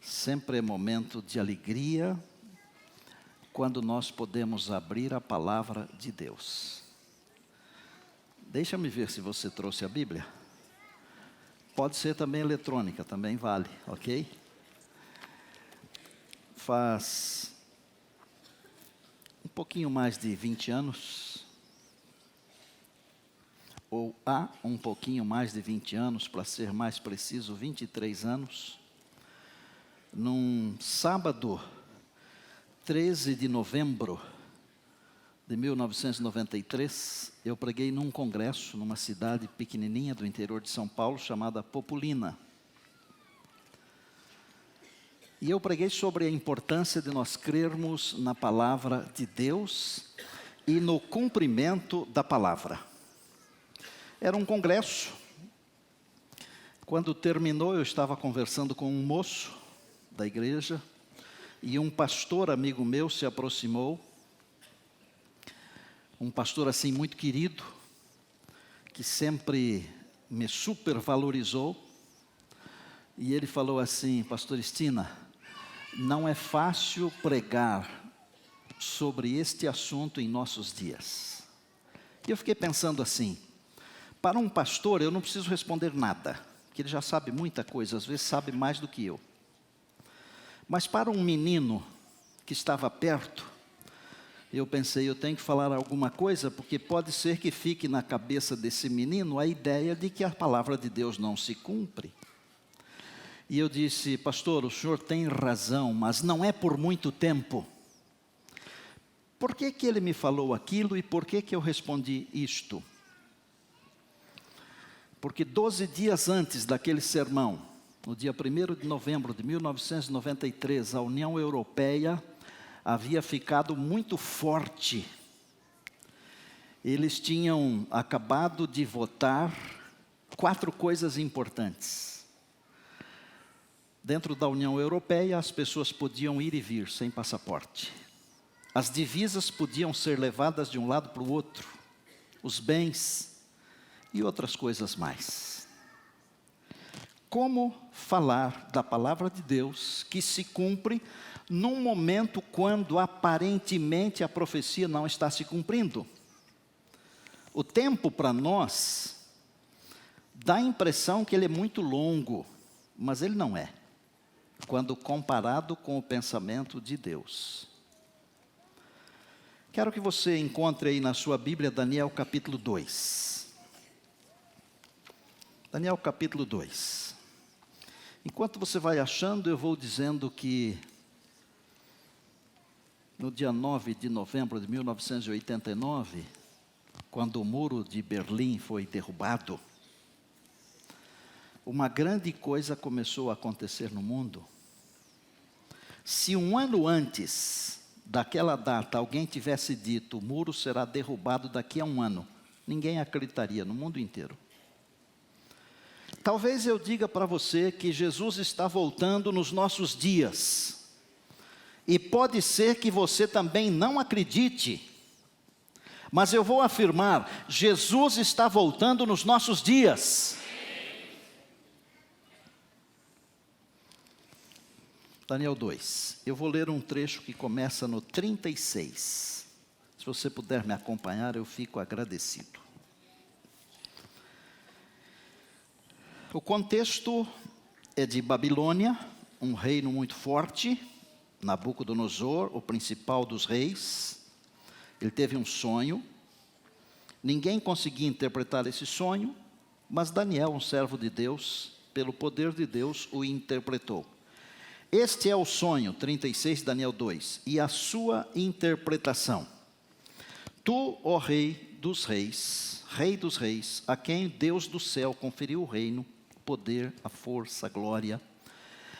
Sempre é momento de alegria quando nós podemos abrir a palavra de Deus. Deixa-me ver se você trouxe a Bíblia. Pode ser também eletrônica, também vale, ok? Faz um pouquinho mais de 20 anos, ou há um pouquinho mais de 20 anos, para ser mais preciso, 23 anos, num sábado, 13 de novembro de 1993, eu preguei num congresso, numa cidade pequenininha do interior de São Paulo, chamada Populina. E eu preguei sobre a importância de nós crermos na palavra de Deus e no cumprimento da palavra. Era um congresso. Quando terminou, eu estava conversando com um moço da igreja, e um pastor amigo meu se aproximou, um pastor assim muito querido, que sempre me supervalorizou, e ele falou assim: Pastor Stina, não é fácil pregar sobre este assunto em nossos dias. E eu fiquei pensando assim, para um pastor eu não preciso responder nada, porque ele já sabe muita coisa, às vezes sabe mais do que eu. Mas para um menino que estava perto, eu pensei, eu tenho que falar alguma coisa, porque pode ser que fique na cabeça desse menino a ideia de que a palavra de Deus não se cumpre. E eu disse: pastor, o senhor tem razão, mas não é por muito tempo. Por que que ele me falou aquilo e por que que eu respondi isto? Porque 12 dias antes daquele sermão, no dia 1º de novembro de 1993, a União Europeia havia ficado muito forte. Eles tinham acabado de votar 4 coisas importantes. Dentro da União Europeia, as pessoas podiam ir e vir sem passaporte. As divisas podiam ser levadas de um lado para o outro. Os bens e outras coisas mais. Como falar da palavra de Deus que se cumpre num momento quando aparentemente a profecia não está se cumprindo? O tempo para nós dá a impressão que ele é muito longo, mas ele não é, quando comparado com o pensamento de Deus. Quero que você encontre aí na sua Bíblia Daniel capítulo 2. Daniel capítulo 2. Enquanto você vai achando, eu vou dizendo que no dia 9 de novembro de 1989, quando o muro de Berlim foi derrubado, uma grande coisa começou a acontecer no mundo. Se um ano antes daquela data alguém tivesse dito: o muro será derrubado daqui a um ano, ninguém acreditaria no mundo inteiro. Talvez eu diga para você que Jesus está voltando nos nossos dias. E pode ser que você também não acredite. Mas eu vou afirmar, Jesus está voltando nos nossos dias. Daniel 2. Eu vou ler um trecho que começa no 36. Se você puder me acompanhar, eu fico agradecido. O contexto é de Babilônia, um reino muito forte. Nabucodonosor, o principal dos reis, ele teve um sonho. Ninguém conseguia interpretar esse sonho, mas Daniel, um servo de Deus, pelo poder de Deus, o interpretou. Este é o sonho, 36, Daniel 2, e a sua interpretação. Tu, ó rei dos reis, a quem Deus do céu conferiu o reino, poder, a força, a glória,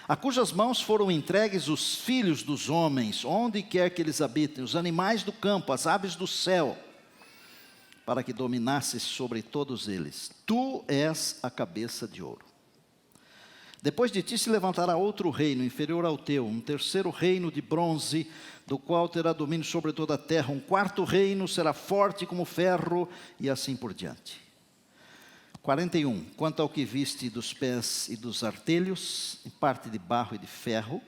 a cujas mãos foram entregues os filhos dos homens, onde quer que eles habitem, os animais do campo, as aves do céu, para que dominasses sobre todos eles. Tu és a cabeça de ouro. Depois de ti se levantará outro reino, inferior ao teu, um terceiro reino de bronze, do qual terá domínio sobre toda a terra. Um quarto reino será forte como ferro, e assim por diante. 41. Quanto ao que viste dos pés e dos artelhos, em parte de barro e de ferro,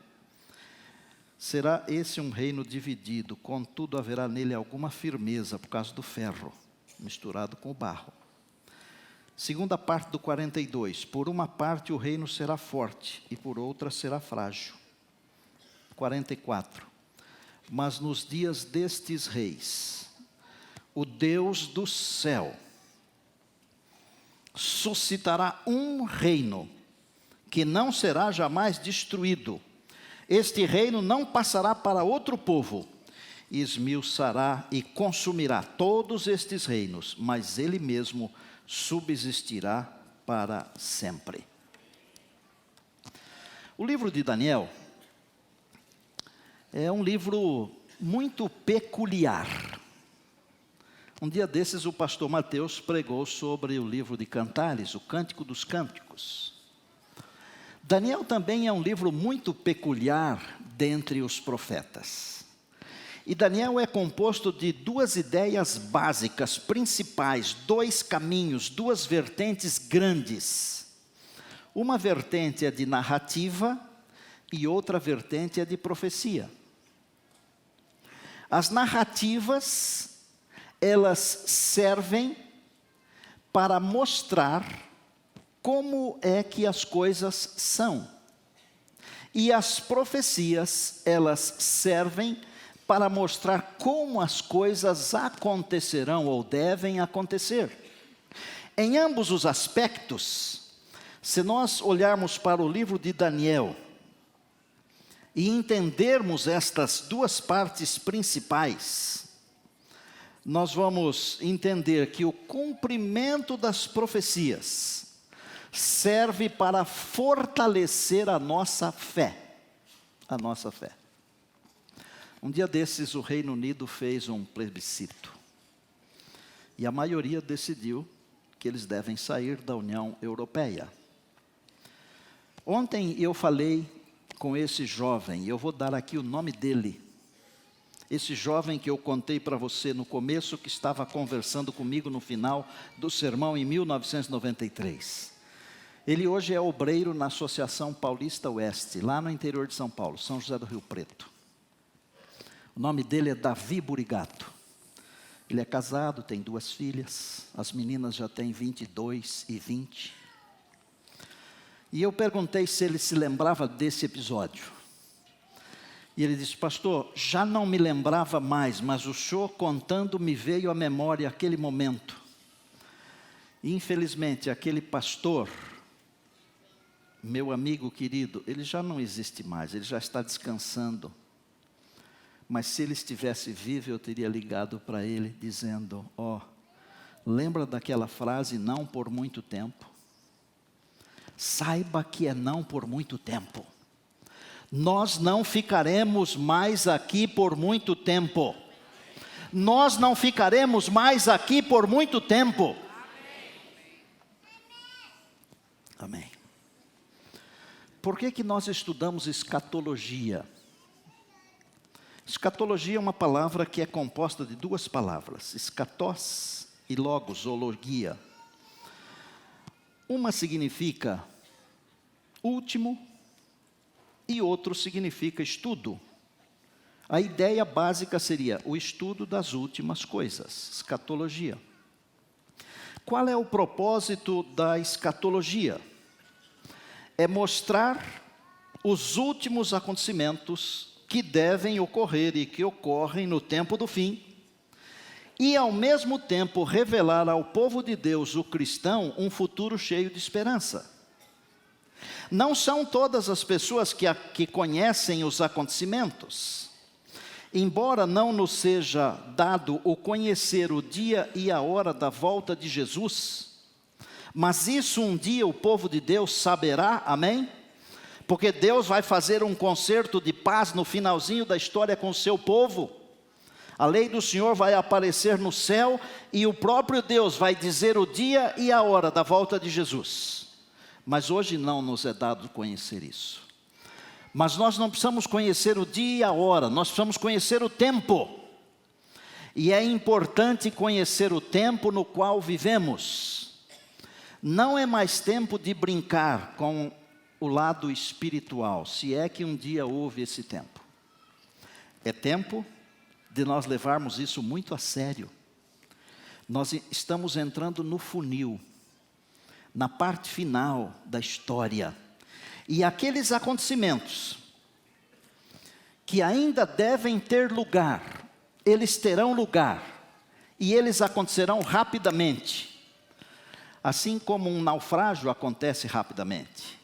será esse um reino dividido, contudo haverá nele alguma firmeza, por causa do ferro, misturado com o barro. Segunda parte do 42. Por uma parte o reino será forte, e por outra será frágil. 44. Mas nos dias destes reis, o Deus do céu suscitará um reino, que não será jamais destruído. Este reino não passará para outro povo, e esmiuçará e consumirá todos estes reinos, mas ele mesmo subsistirá para sempre. O livro de Daniel é um livro muito peculiar. Um dia desses o pastor Mateus pregou sobre o livro de Cantares, o Cântico dos Cânticos. Daniel também é um livro muito peculiar dentre os profetas. E Daniel é composto de duas ideias básicas, principais, dois caminhos, duas vertentes grandes. Uma vertente é de narrativa e outra vertente é de profecia. As narrativas, elas servem para mostrar como é que as coisas são. E as profecias, elas servem para mostrar como as coisas acontecerão ou devem acontecer. Em ambos os aspectos, se nós olharmos para o livro de Daniel e entendermos estas duas partes principais, nós vamos entender que o cumprimento das profecias serve para fortalecer a nossa fé. A nossa fé. Um dia desses o Reino Unido fez um plebiscito. E a maioria decidiu que eles devem sair da União Europeia. Ontem eu falei com esse jovem, e eu vou dar aqui o nome dele. Esse jovem que eu contei para você no começo, que estava conversando comigo no final do sermão em 1993. Ele hoje é obreiro na Associação Paulista Oeste, lá no interior de São Paulo, São José do Rio Preto. O nome dele é Davi Burigato. Ele é casado, tem 2 filhas, as meninas já têm 22 e 20. E eu perguntei se ele se lembrava desse episódio. E ele disse: pastor, já não me lembrava mais, mas o senhor contando me veio à memória aquele momento. E, infelizmente, aquele pastor, meu amigo querido, ele já não existe mais, ele já está descansando. Mas se ele estivesse vivo, eu teria ligado para ele dizendo: lembra daquela frase, não por muito tempo? Saiba que é não por muito tempo. Nós não ficaremos mais aqui por muito tempo. Nós não ficaremos mais aqui por muito tempo. Amém. Por que nós estudamos escatologia? Escatologia é uma palavra que é composta de 2 palavras, escatós e logos, ou logia. Uma significa último e outro significa estudo. A ideia básica seria o estudo das últimas coisas, escatologia. Qual é o propósito da escatologia? É mostrar os últimos acontecimentos que devem ocorrer e que ocorrem no tempo do fim, e ao mesmo tempo revelar ao povo de Deus, o cristão, um futuro cheio de esperança. Não são todas as pessoas que conhecem os acontecimentos. Embora não nos seja dado o conhecer o dia e a hora da volta de Jesus, mas isso um dia o povo de Deus saberá, amém? Porque Deus vai fazer um concerto de paz no finalzinho da história com o seu povo. A lei do Senhor vai aparecer no céu e o próprio Deus vai dizer o dia e a hora da volta de Jesus. Mas hoje não nos é dado conhecer isso. Mas nós não precisamos conhecer o dia e a hora, nós precisamos conhecer o tempo. E é importante conhecer o tempo no qual vivemos. Não é mais tempo de brincar com o lado espiritual, se é que um dia houve esse tempo. É tempo de nós levarmos isso muito a sério. Nós estamos entrando no funil, na parte final da história. E aqueles acontecimentos que ainda devem ter lugar, eles terão lugar, e eles acontecerão rapidamente. Assim como um naufrágio acontece rapidamente.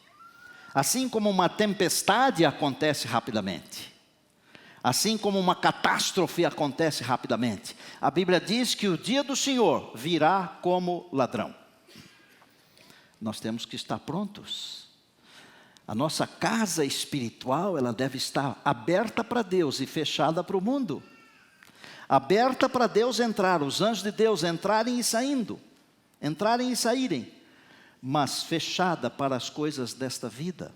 Assim como uma tempestade acontece rapidamente. Assim como uma catástrofe acontece rapidamente. A Bíblia diz que o dia do Senhor virá como ladrão. Nós temos que estar prontos. A nossa casa espiritual, ela deve estar aberta para Deus e fechada para o mundo. Aberta para Deus entrar, os anjos de Deus entrarem e saindo. Entrarem e saírem. Mas fechada para as coisas desta vida.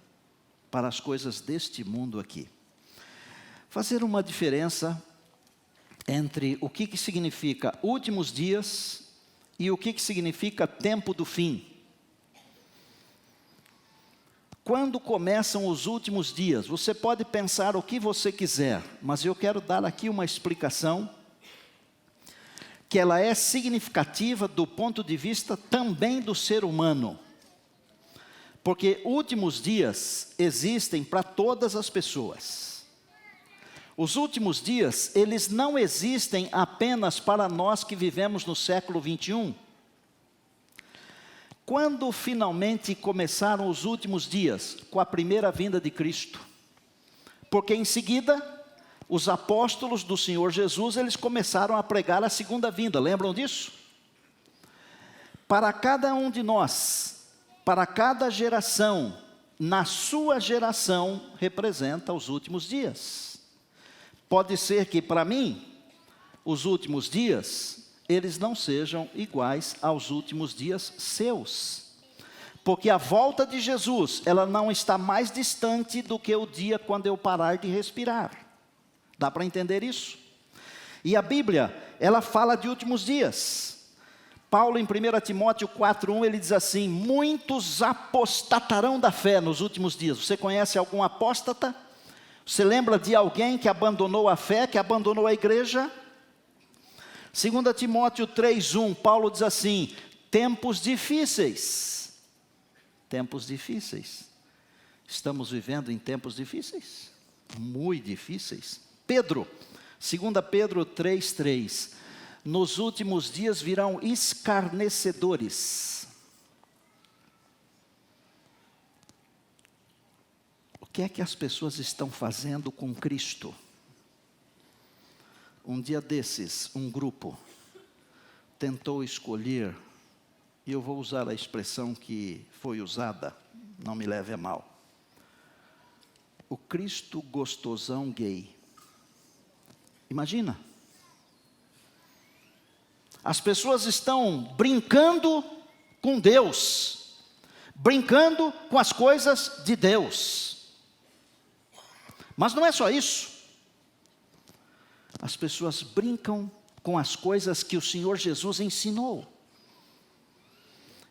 Para as coisas deste mundo aqui. Fazer uma diferença entre o que significa últimos dias e o que significa tempo do fim. Quando começam os últimos dias, você pode pensar o que você quiser, mas eu quero dar aqui uma explicação que ela é significativa do ponto de vista também do ser humano. Porque últimos dias existem para todas as pessoas. Os últimos dias, eles não existem apenas para nós que vivemos no século 21. Quando finalmente começaram os últimos dias? Com a primeira vinda de Cristo. Porque em seguida, os apóstolos do Senhor Jesus, eles começaram a pregar a segunda vinda, lembram disso? Para cada um de nós, para cada geração, na sua geração, representa os últimos dias. Pode ser que para mim, os últimos dias, eles não sejam iguais aos últimos dias seus. Porque a volta de Jesus, ela não está mais distante do que o dia quando eu parar de respirar. Dá para entender isso? E a Bíblia, ela fala de últimos dias. Paulo em 1 Timóteo 4:1, ele diz assim: muitos apostatarão da fé nos últimos dias. Você conhece algum apóstata? Você lembra de alguém que abandonou a fé, que abandonou a igreja? 2 Timóteo 3:1, Paulo diz assim: tempos difíceis. Tempos difíceis. Estamos vivendo em tempos difíceis? Muito difíceis. Pedro, 2 Pedro 3:3, nos últimos dias virão escarnecedores. O que é que as pessoas estão fazendo com Cristo? Um dia desses, um grupo tentou escolher, e eu vou usar a expressão que foi usada, não me leve a mal, o Cristo gostosão gay. Imagina. As pessoas estão brincando com Deus, brincando com as coisas de Deus. Mas não é só isso. As pessoas brincam com as coisas que o Senhor Jesus ensinou.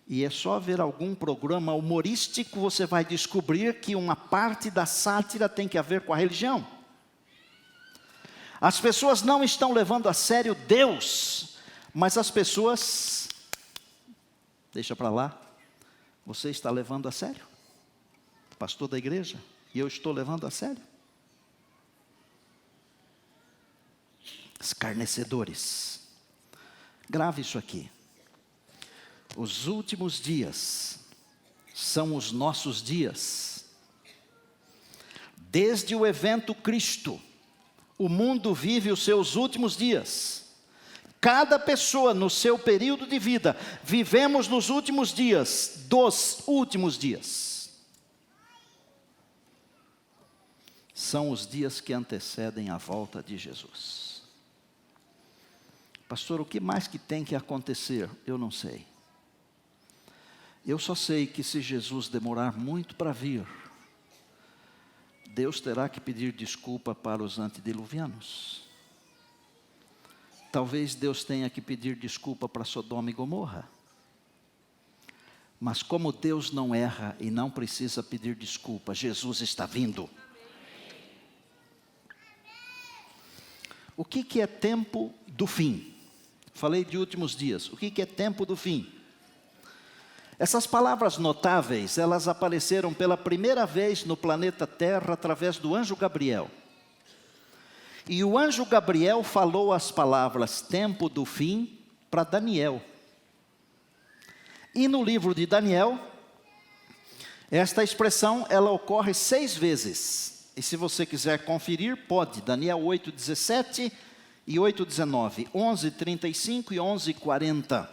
E é só ver algum programa humorístico, você vai descobrir que uma parte da sátira tem que ver com a religião. As pessoas não estão levando a sério Deus, mas as pessoas, deixa para lá, você está levando a sério? Pastor da igreja, e eu estou levando a sério? Escarnecedores. Grave isso aqui. Os últimos dias são os nossos dias. Desde o evento Cristo, o mundo vive os seus últimos dias. Cada pessoa no seu período de vida, vivemos nos últimos dias, dos últimos dias. São os dias que antecedem a volta de Jesus. Pastor, o que mais que tem que acontecer? Eu não sei. Eu só sei que se Jesus demorar muito para vir, Deus terá que pedir desculpa para os antediluvianos. Talvez Deus tenha que pedir desculpa para Sodoma e Gomorra. Mas como Deus não erra e não precisa pedir desculpa, Jesus está vindo. O que é tempo do fim? Falei de últimos dias. O que é tempo do fim? Essas palavras notáveis, elas apareceram pela primeira vez no planeta Terra através do anjo Gabriel. E o anjo Gabriel falou as palavras tempo do fim para Daniel. E no livro de Daniel, esta expressão, ela ocorre 6 vezes. E se você quiser conferir, pode. Daniel 8:17 e 8:19, 11:35 e 11:40.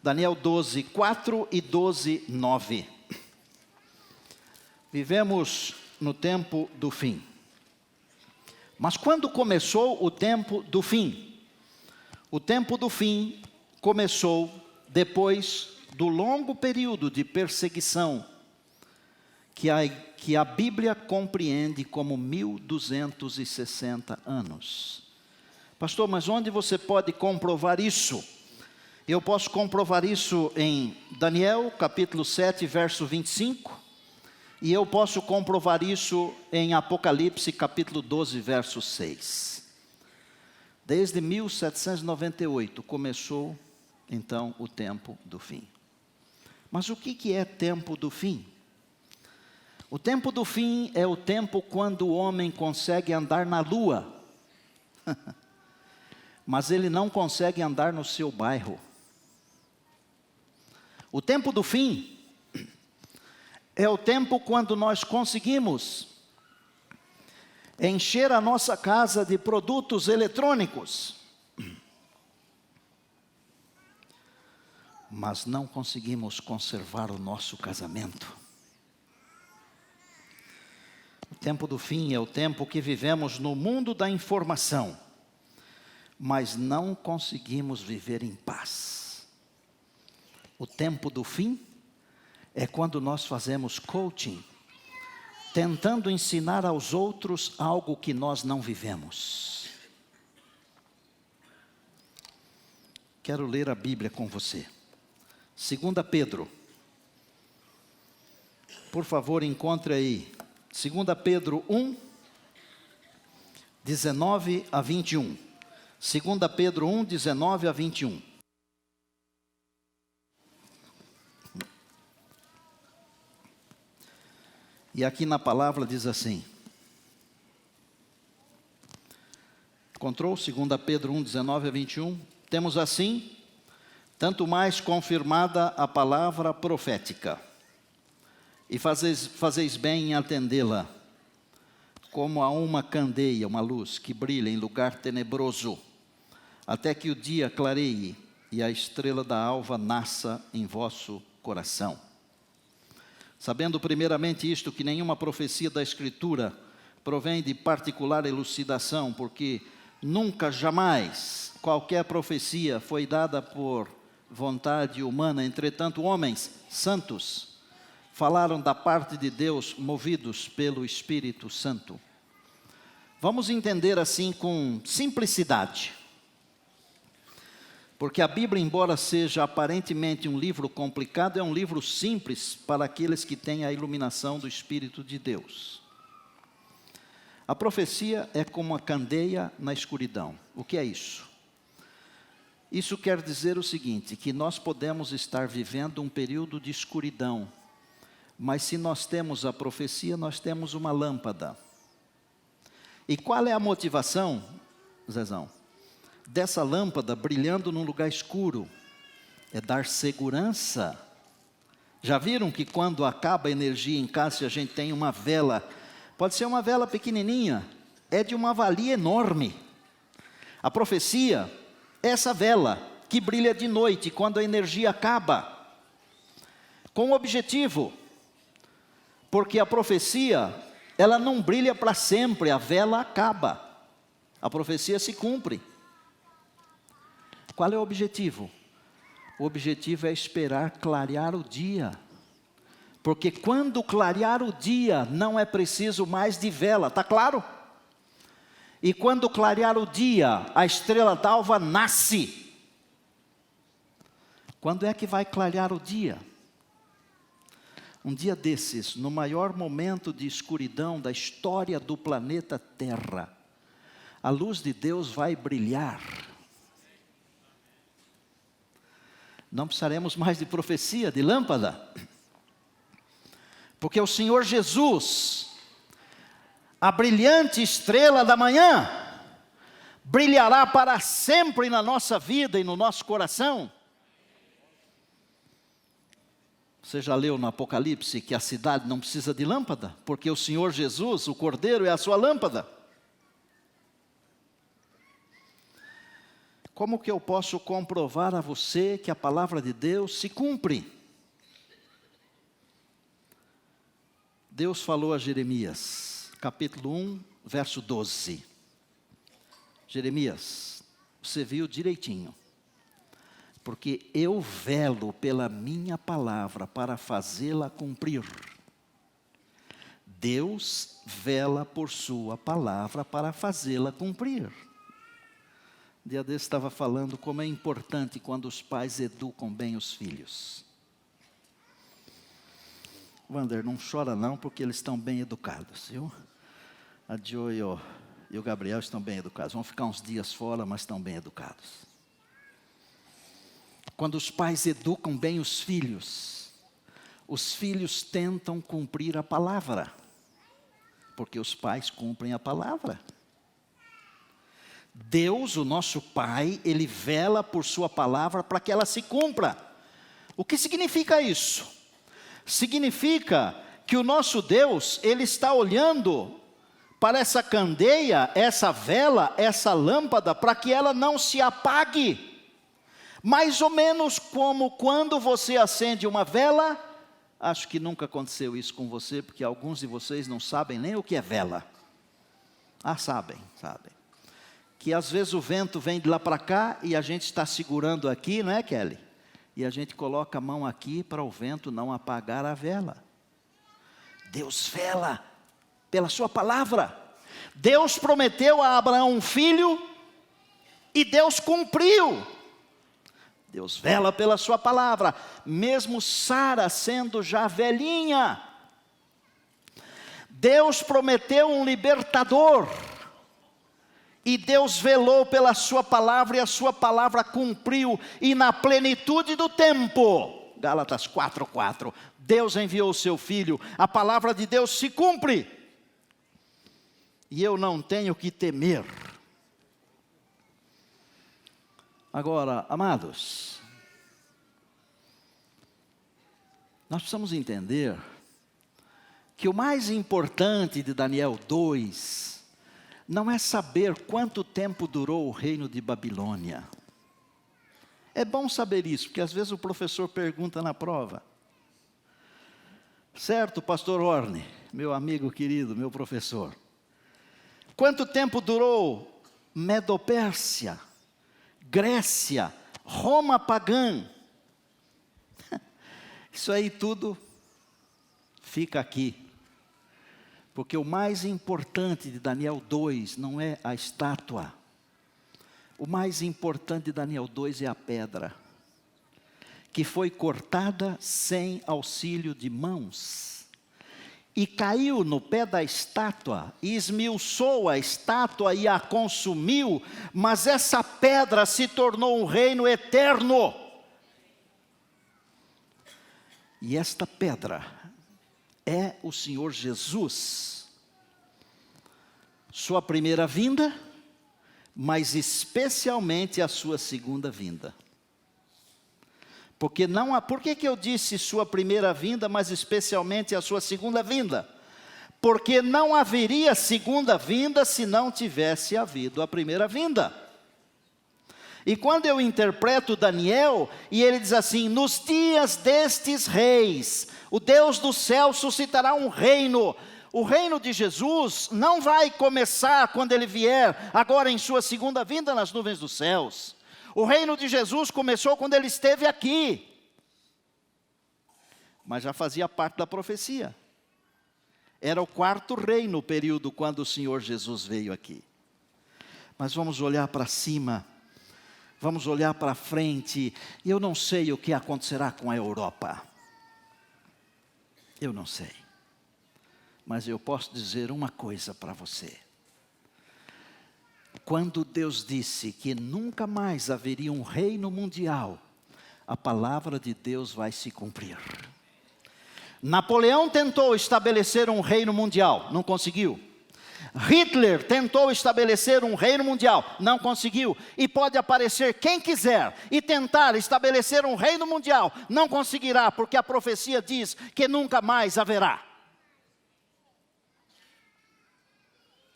Daniel 12:4 e 12:9. Vivemos no tempo do fim. Mas quando começou o tempo do fim? O tempo do fim começou depois do longo período de perseguição que a Bíblia compreende como 1260 anos. Pastor, mas onde você pode comprovar isso? Eu posso comprovar isso em Daniel, capítulo 7, verso 25, e eu posso comprovar isso em Apocalipse, capítulo 12, verso 6. Desde 1798 começou, então, o tempo do fim. Mas o que é tempo do fim? O tempo do fim é o tempo quando o homem consegue andar na lua, mas ele não consegue andar no seu bairro. O tempo do fim é o tempo quando nós conseguimos encher a nossa casa de produtos eletrônicos, mas não conseguimos conservar o nosso casamento. O tempo do fim é o tempo que vivemos no mundo da informação, mas não conseguimos viver em paz. O tempo do fim é quando nós fazemos coaching, tentando ensinar aos outros algo que nós não vivemos. Quero ler a Bíblia com você. 2 Pedro. Por favor, encontre aí. 2 Pedro 1, 19 a 21. 2 Pedro 1, 19 a 21. E aqui na palavra diz assim. Encontrou? 2 Pedro 1, 19 a 21. Temos assim, tanto mais confirmada a palavra profética, e fazeis bem em atendê-la, como a uma candeia, uma luz que brilha em lugar tenebroso, até que o dia clareie e a estrela da alva nasça em vosso coração. Sabendo primeiramente isto, que nenhuma profecia da Escritura provém de particular elucidação, porque nunca, jamais, qualquer profecia foi dada por vontade humana. Entretanto, homens santos falaram da parte de Deus, movidos pelo Espírito Santo. Vamos entender assim com simplicidade, porque a Bíblia, embora seja aparentemente um livro complicado, é um livro simples para aqueles que têm a iluminação do Espírito de Deus. A profecia é como uma candeia na escuridão. O que é isso? Isso quer dizer o seguinte, que nós podemos estar vivendo um período de escuridão, mas se nós temos a profecia, nós temos uma lâmpada. E qual é a motivação, Zezão, dessa lâmpada brilhando num lugar escuro? É dar segurança. Já viram que quando acaba a energia em casa, a gente tem uma vela, pode ser uma vela pequenininha, é de uma valia enorme. A profecia é essa vela que brilha de noite, quando a energia acaba, com o objetivo, porque a profecia, ela não brilha para sempre, a vela acaba, a profecia se cumpre. Qual é o objetivo? O objetivo é esperar clarear o dia, porque quando clarear o dia, não é preciso mais de vela, está claro? E quando clarear o dia, a estrela d'alva nasce. Quando é que vai clarear o dia? Um dia desses, no maior momento de escuridão da história do planeta Terra, a luz de Deus vai brilhar. Não precisaremos mais de profecia, de lâmpada. Porque o Senhor Jesus, a brilhante estrela da manhã, brilhará para sempre na nossa vida e no nosso coração. Você já leu no Apocalipse que a cidade não precisa de lâmpada? Porque o Senhor Jesus, o Cordeiro, é a sua lâmpada. Como que eu posso comprovar a você que a palavra de Deus se cumpre? Deus falou a Jeremias, capítulo 1, verso 12. Jeremias, você viu direitinho. Porque eu velo pela minha palavra para fazê-la cumprir. Deus vela por sua palavra para fazê-la cumprir. Um dia desse estava falando como é importante quando os pais educam bem os filhos. Wander, não chora não, porque eles estão bem educados, viu? A Joy e o Gabriel estão bem educados. Vão ficar uns dias fora, mas estão bem educados. Quando os pais educam bem os filhos tentam cumprir a palavra, porque os pais cumprem a palavra. Deus, o nosso Pai, Ele vela por sua palavra para que ela se cumpra. O que significa isso? Significa que o nosso Deus, Ele está olhando para essa candeia, essa vela, essa lâmpada, para que ela não se apague. Mais ou menos como quando você acende uma vela. Acho que nunca aconteceu isso com você, porque alguns de vocês não sabem nem o que é vela. Sabem. Que às vezes o vento vem de lá para cá e a gente está segurando aqui, não é, Kelly? E a gente coloca a mão aqui para o vento não apagar a vela. Deus vela pela sua palavra. Deus prometeu a Abraão um filho e Deus cumpriu. Deus vela pela sua palavra, mesmo Sara sendo já velhinha. Deus prometeu um libertador, e Deus velou pela sua palavra, e a sua palavra cumpriu, e na plenitude do tempo, Gálatas 4:4, Deus enviou o seu Filho, a palavra de Deus se cumpre, e eu não tenho que temer. Agora, amados, nós precisamos entender que o mais importante de Daniel 2 não é saber quanto tempo durou o reino de Babilônia. É bom saber isso, porque às vezes o professor pergunta na prova. Certo, pastor Orne, meu amigo querido, meu professor. Quanto tempo durou Medo-Pérsia, Grécia, Roma pagã? Isso aí tudo fica aqui. Porque o mais importante de Daniel 2 não é a estátua. O mais importante de Daniel 2 é a pedra, que foi cortada sem auxílio de mãos. E caiu no pé da estátua, e esmiuçou a estátua e a consumiu, mas essa pedra se tornou um reino eterno. E esta pedra é o Senhor Jesus. Sua primeira vinda, mas especialmente a sua segunda vinda. Por que eu disse sua primeira vinda, mas especialmente a sua segunda vinda? Porque não haveria segunda vinda se não tivesse havido a primeira vinda. E quando eu interpreto Daniel, e ele diz assim: nos dias destes reis, o Deus do céu suscitará um reino. O reino de Jesus não vai começar quando ele vier, agora em sua segunda vinda nas nuvens dos céus. O reino de Jesus começou quando ele esteve aqui, mas já fazia parte da profecia. Era o quarto reino, o período quando o Senhor Jesus veio aqui. Mas vamos olhar para cima, vamos olhar para frente, e eu não sei o que acontecerá com a Europa. Eu não sei. Mas eu posso dizer uma coisa para você. Quando Deus disse que nunca mais haveria um reino mundial, a palavra de Deus vai se cumprir. Napoleão tentou estabelecer um reino mundial, não conseguiu. Hitler tentou estabelecer um reino mundial, não conseguiu. E pode aparecer quem quiser e tentar estabelecer um reino mundial, não conseguirá, porque a profecia diz que nunca mais haverá.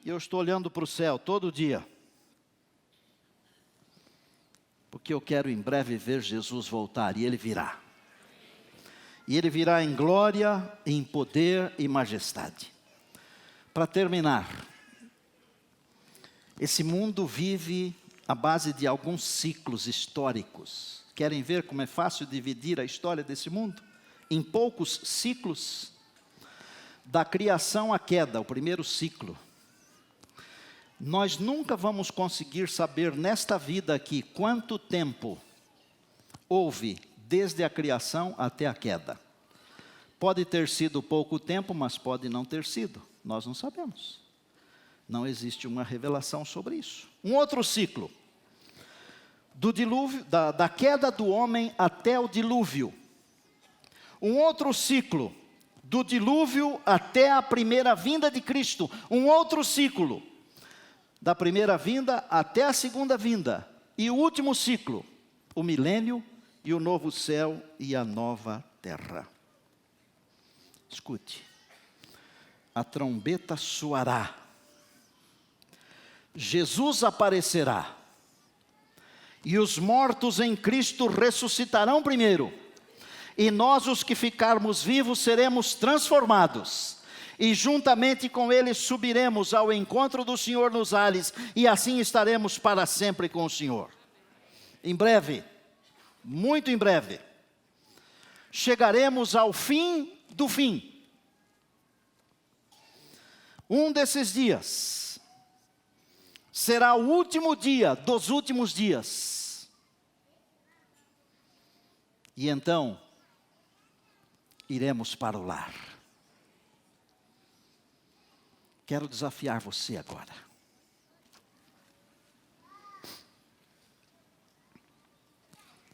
E eu estou olhando para o céu todo dia, porque eu quero em breve ver Jesus voltar, e Ele virá. E Ele virá em glória, em poder e majestade. Para terminar, esse mundo vive à base de alguns ciclos históricos. Querem ver como é fácil dividir a história desse mundo? Em poucos ciclos. Da criação à queda, o primeiro ciclo. Nós nunca vamos conseguir saber nesta vida aqui quanto tempo houve desde a criação até a queda. Pode ter sido pouco tempo, mas pode não ter sido. Nós não sabemos. Não existe uma revelação sobre isso. Um outro ciclo. Do dilúvio, da queda do homem até o dilúvio. Um outro ciclo. Do dilúvio até a primeira vinda de Cristo. Um outro ciclo. Da primeira vinda até a segunda vinda. E o último ciclo. O milênio e o novo céu e a nova terra. Escute. A trombeta soará. Jesus aparecerá. E os mortos em Cristo ressuscitarão primeiro. E nós, os que ficarmos vivos, seremos transformados. E juntamente com eles subiremos ao encontro do Senhor nos ares. E assim estaremos para sempre com o Senhor. Em breve, muito em breve, chegaremos ao fim do fim. Um desses dias será o último dia dos últimos dias. E então, iremos para o lar. Quero desafiar você agora.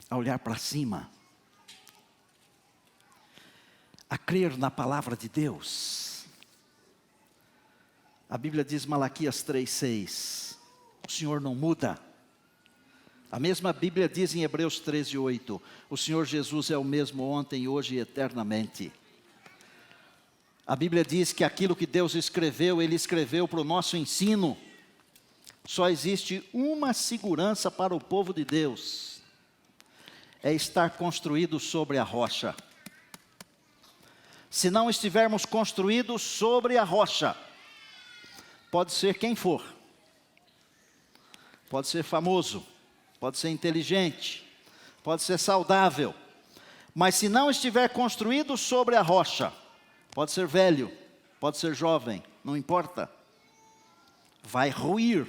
A olhar para cima. A crer na palavra de Deus. A Bíblia diz, Malaquias 3:6, o Senhor não muda. A mesma Bíblia diz em Hebreus 13:8, o Senhor Jesus é o mesmo ontem, hoje e eternamente. A Bíblia diz que aquilo que Deus escreveu, Ele escreveu para o nosso ensino. Só existe uma segurança para o povo de Deus, é estar construído sobre a rocha. Se não estivermos construídos sobre a rocha, pode ser quem for, pode ser famoso, pode ser inteligente, pode ser saudável, mas se não estiver construído sobre a rocha, pode ser velho, pode ser jovem, não importa, vai ruir.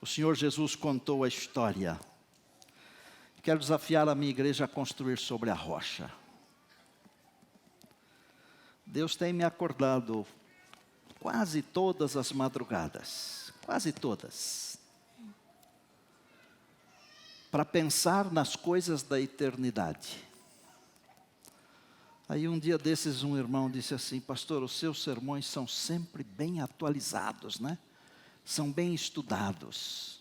O Senhor Jesus contou a história. Quero desafiar a minha igreja a construir sobre a rocha. Deus tem me acordado quase todas as madrugadas, quase todas, para pensar nas coisas da eternidade. Aí um dia desses um irmão disse assim, pastor, os seus sermões são sempre bem atualizados, né? São bem estudados.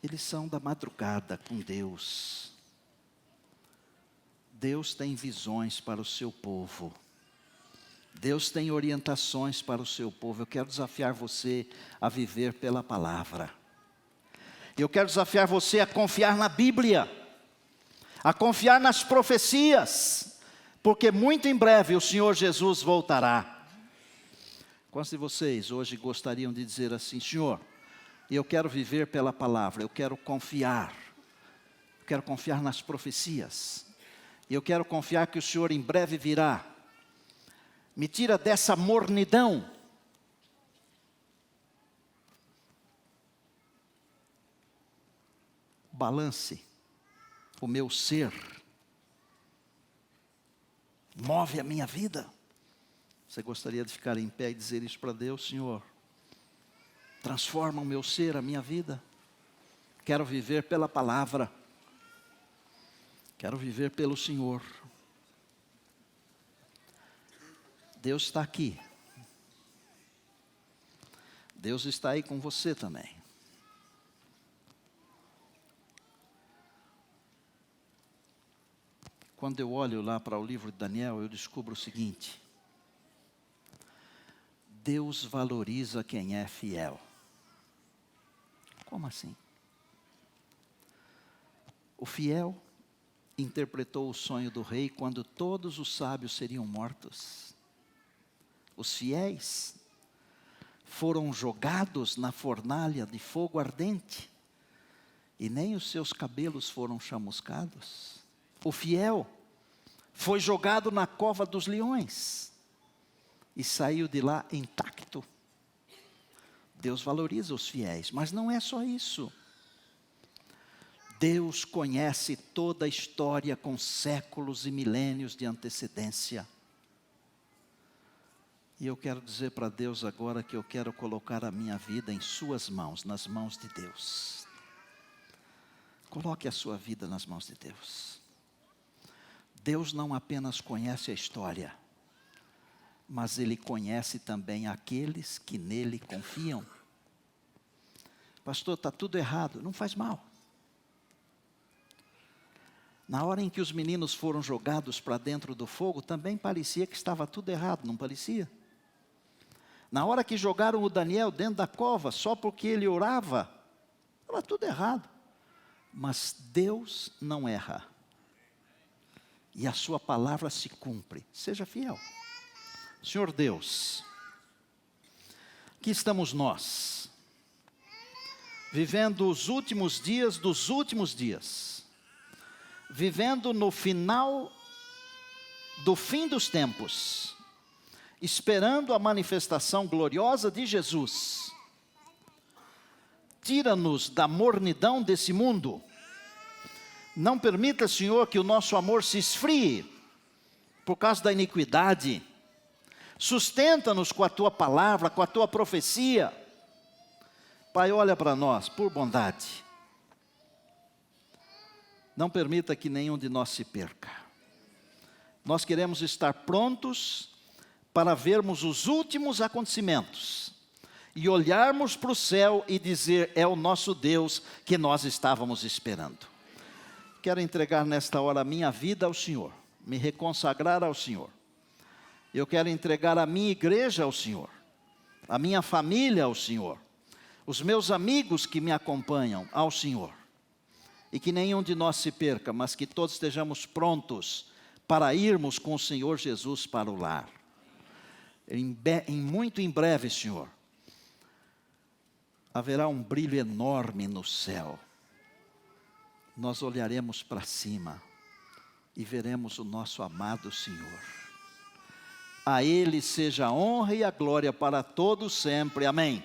Eles são da madrugada com Deus. Deus tem visões para o seu povo. Deus tem orientações para o seu povo. Eu quero desafiar você a viver pela palavra. Eu quero desafiar você a confiar na Bíblia, a confiar nas profecias, porque muito em breve o Senhor Jesus voltará. Quantos de vocês hoje gostariam de dizer assim, Senhor, eu quero viver pela palavra, eu quero confiar nas profecias, eu quero confiar que o Senhor em breve virá. Me tira dessa mornidão. Balance o meu ser. move a minha vida. Você gostaria de ficar em pé e dizer isso para Deus? Senhor, transforma o meu ser, a minha vida. Quero viver pela palavra. Quero viver pelo Senhor. Deus está aqui. Deus está aí com você também. Quando eu olho lá para o livro de Daniel, eu descubro o seguinte: Deus valoriza quem é fiel. Como assim? O fiel interpretou o sonho do rei quando todos os sábios seriam mortos. Os fiéis foram jogados na fornalha de fogo ardente e nem os seus cabelos foram chamuscados. O fiel foi jogado na cova dos leões e saiu de lá intacto. Deus valoriza os fiéis, mas não é só isso. Deus conhece toda a história com séculos e milênios de antecedência. E eu quero dizer para Deus agora que eu quero colocar a minha vida em suas mãos, nas mãos de Deus. Coloque a sua vida nas mãos de Deus. Deus não apenas conhece a história, mas Ele conhece também aqueles que nele confiam. Pastor, está tudo errado. Não faz mal. Na hora em que os meninos foram jogados para dentro do fogo, também parecia que estava tudo errado, não parecia? Na hora que jogaram o Daniel dentro da cova, só porque ele orava, estava tudo errado. Mas Deus não erra. E a sua palavra se cumpre. Seja fiel. Senhor Deus, aqui estamos nós, vivendo os últimos dias dos últimos dias, vivendo no final do fim dos tempos, esperando a manifestação gloriosa de Jesus. Tira-nos da mornidão desse mundo. Não permita, Senhor, que o nosso amor se esfrie por causa da iniquidade. Sustenta-nos com a Tua palavra, com a Tua profecia. Pai, olha para nós, por bondade. Não permita que nenhum de nós se perca. Nós queremos estar prontos para vermos os últimos acontecimentos e olharmos para o céu e dizer: é o nosso Deus que nós estávamos esperando. Quero entregar nesta hora a minha vida ao Senhor, me reconsagrar ao Senhor. Eu quero entregar a minha igreja ao Senhor, a minha família ao Senhor, os meus amigos que me acompanham ao Senhor. E que nenhum de nós se perca, mas que todos estejamos prontos para irmos com o Senhor Jesus para o lar. Muito em breve, Senhor, haverá um brilho enorme no céu. Nós olharemos para cima e veremos o nosso amado Senhor. A Ele seja a honra e a glória para todos sempre. Amém.